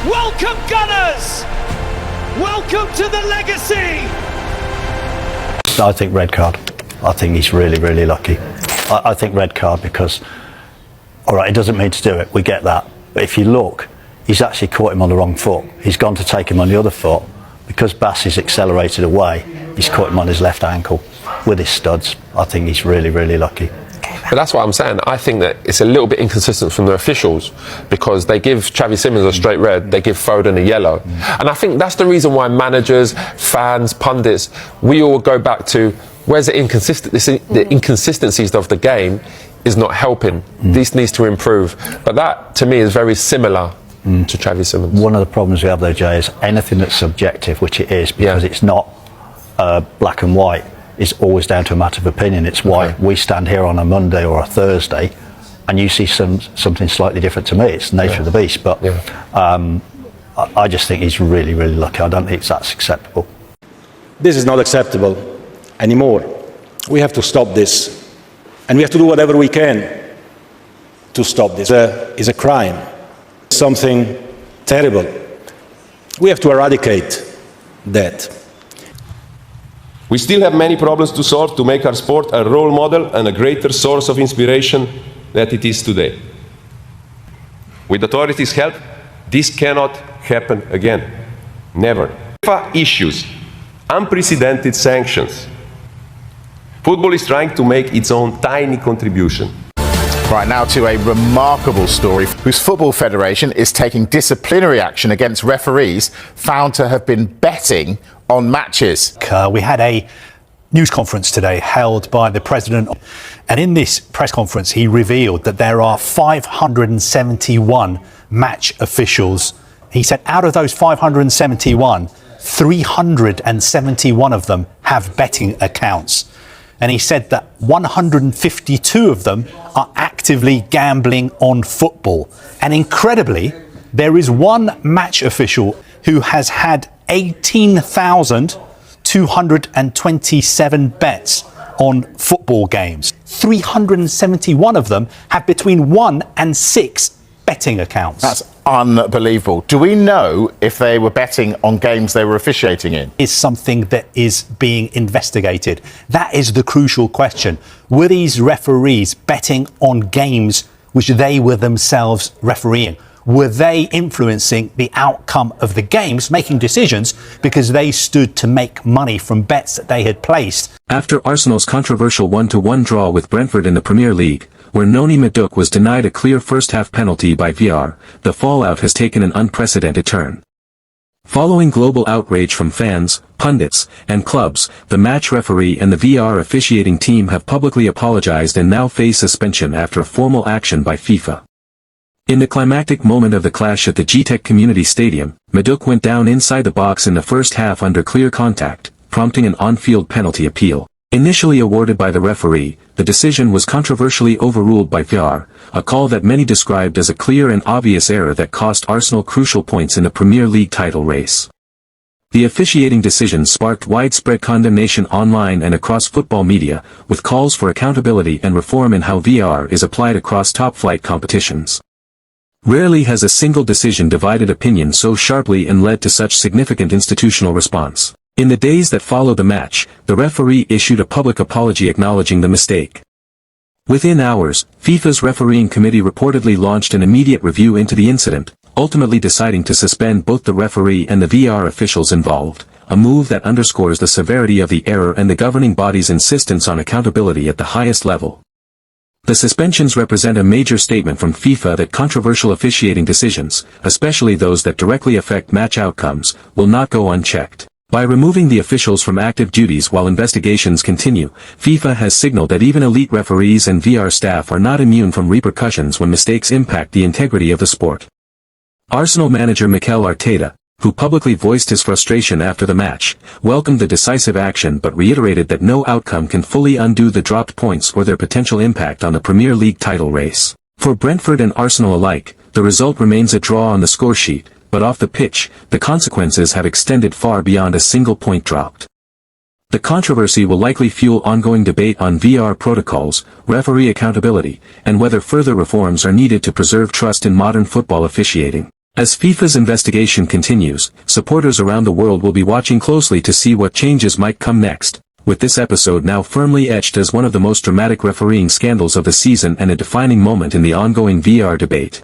Welcome, Gunners! Welcome to the legacy! I think red card. I think he's really, really lucky. I think red card because, all right, he doesn't mean to do it, we get that. But if you look, he's actually caught him on the wrong foot. He's gone to take him on the other foot. Because Bass is accelerated away, he's caught him on his left ankle with his studs. I think he's really, really lucky. But that's what I'm saying. I think that it's a little bit inconsistent from the officials because they give Xavi Simons a straight red, they give Foden a yellow. And I think that's the reason why managers, fans, pundits, we all go back to where's the inconsistencies of the game is not helping. This needs to improve. But that, to me, is very similar to Xavi Simons. One of the problems we have though, Jay, is anything that's subjective, which it is, because it's not black and white, is always down to a matter of opinion. It's why we stand here on a Monday or a Thursday and you see something slightly different to me. It's the nature of the beast. But I just think he's really, really lucky. I don't think that's acceptable. This is not acceptable anymore. We have to stop this. And we have to do whatever we can to stop this. It's a crime. Something terrible. We have to eradicate that. We still have many problems to solve to make our sport a role model and a greater source of inspiration than it is today. With authorities' help, this cannot happen again. Never. FIFA issues unprecedented sanctions. Football is trying to make its own tiny contribution. Right, now to a remarkable story whose football federation is taking disciplinary action against referees found to have been betting on matches. We had a news conference today held by the president, and in this press conference he revealed that there are 571 match officials. He said out of those 571, 371 of them have betting accounts. And he said that 152 of them are actively gambling on football. And incredibly, there is one match official who has had 18,227 bets on football games. 371 of them have between 1 and 6 betting accounts. That's unbelievable. Do we know if they were betting on games they were officiating in? Is something that is being investigated. That is the crucial question. Were these referees betting on games which they were themselves refereeing? Were they influencing the outcome of the games, making decisions because they stood to make money from bets that they had placed? After Arsenal's controversial 1-1 draw with Brentford in the Premier League, where Noni Madueke was denied a clear first-half penalty by VAR, the fallout has taken an unprecedented turn. Following global outrage from fans, pundits, and clubs, the match referee and the VAR officiating team have publicly apologized and now face suspension after a formal action by FIFA. In the climactic moment of the clash at the GTEC Community Stadium, Madueke went down inside the box in the first half under clear contact, prompting an on-field penalty appeal. Initially awarded by the referee, the decision was controversially overruled by VAR, a call that many described as a clear and obvious error that cost Arsenal crucial points in the Premier League title race. The officiating decision sparked widespread condemnation online and across football media, with calls for accountability and reform in how VAR is applied across top-flight competitions. Rarely has a single decision divided opinion so sharply and led to such significant institutional response. In the days that followed the match, the referee issued a public apology acknowledging the mistake. Within hours, FIFA's refereeing committee reportedly launched an immediate review into the incident, ultimately deciding to suspend both the referee and the VAR officials involved, a move that underscores the severity of the error and the governing body's insistence on accountability at the highest level. The suspensions represent a major statement from FIFA that controversial officiating decisions, especially those that directly affect match outcomes, will not go unchecked. By removing the officials from active duties while investigations continue, FIFA has signaled that even elite referees and VAR staff are not immune from repercussions when mistakes impact the integrity of the sport. Arsenal manager Mikel Arteta, who publicly voiced his frustration after the match, welcomed the decisive action but reiterated that no outcome can fully undo the dropped points or their potential impact on the Premier League title race. For Brentford and Arsenal alike, the result remains a draw on the scoresheet, but off the pitch, the consequences have extended far beyond a single point dropped. The controversy will likely fuel ongoing debate on VAR protocols, referee accountability, and whether further reforms are needed to preserve trust in modern football officiating. As FIFA's investigation continues, supporters around the world will be watching closely to see what changes might come next, with this episode now firmly etched as one of the most dramatic refereeing scandals of the season and a defining moment in the ongoing VAR debate.